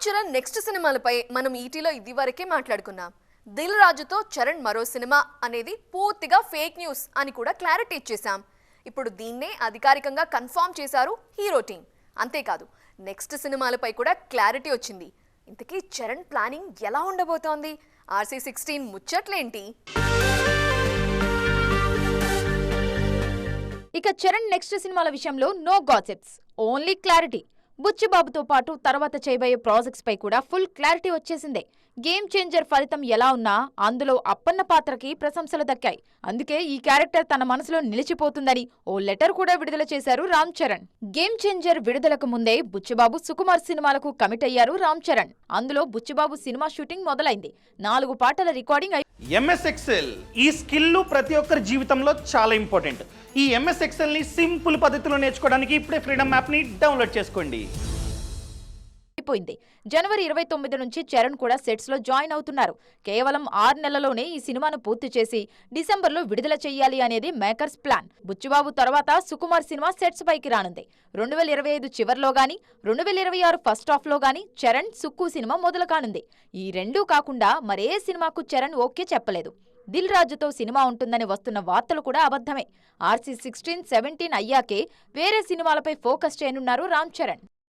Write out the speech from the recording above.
Ram Charan next సినిమాలపై మనం ఈటీలో ఇదివరకే మాట్లాడుకున్నాం. దిల్ రాజుతో చరణ్ మరో సినిమా అనేది పూర్తిగా ఫేక్ న్యూస్ అని కూడా క్లారిటీ ఇచ్చేశాం. ఇప్పుడు దీన్నే అధికారికంగా కన్ఫర్మ్ చేశారు హీరో టీం. అంతేకాదు నెక్స్ట్ సినిమాలపై కూడా క్లారిటీ వచ్చింది. ఇంతకీ చరణ్ ప్లానింగ్ ఎలా ఉండబోతోంది? RC16 ముచ్చట్లేంటి? ఇక చరణ్ నెక్స్ట్ సినిమాల విషయంలో నో గాసిప్స్, ఓన్లీ క్లారిటీ. బుచ్చిబాబుతో పాటు తర్వాత చేయబోయే ప్రాజెక్ట్స్ పై కూడా ఫుల్ క్లారిటీ వచ్చేసిందే. గేమ్ చేంజర్ ఫలితం ఎలా ఉన్నా అందులో అప్పన్న పాత్రకి ప్రశంసలు దక్కాయి. అందుకే ఈ క్యారెక్టర్ తన మనసులో నిలిచిపోతుందని ఓ లెటర్ కూడా విడుదల చేశారు రామ్ చరణ్. గేమ్ చేంజర్ విడుదలకు ముందే బుచ్చిబాబు సుకుమార్ సినిమాలకు కమిట్ అయ్యారు రామ్ చరణ్. అందులో బుచ్చిబాబు సినిమా షూటింగ్ మొదలైంది. 4 పాటల రికార్డింగ్ MS Excel ఈ స్కిల్ ప్రతి ఒక్కరి జీవితంలో చాలా ఇంపార్టెంట్. ఈ MS Excel ని సింపుల్ పద్ధతిలో నేర్చుకోవడానికి ఇప్పుడే ఫ్రీడమ్ యాప్ ని డౌన్లోడ్ చేసుకోండి. అయిపోయింది. జనవరి 29 నుంచి చరణ్ కూడా సెట్స్ లో జాయిన్ అవుతున్నారు. కేవలం 6 నెలల్లోనే ఈ సినిమాను పూర్తి చేసి డిసెంబర్లో విడుదల చేయాలి అనేది మేకర్స్ ప్లాన్. బుచ్చిబాబు తర్వాత సుకుమార్ సినిమా సెట్స్ పైకి రానుంది. 2025 చివర్లో గానీ 2026 ఫస్ట్ హాఫ్ లో గానీ చరణ్ సుక్కు సినిమా మొదలు కానుంది. ఈ రెండూ కాకుండా మరే సినిమాకు చరణ్ ఓకే చెప్పలేదు. దిల్ రాజుతో సినిమా ఉంటుందని వస్తున్న వార్తలు కూడా అబద్ధమే. RC16, 17 అయ్యాకే వేరే సినిమాలపై ఫోకస్ చేయనున్నారు రామ్ చరణ్.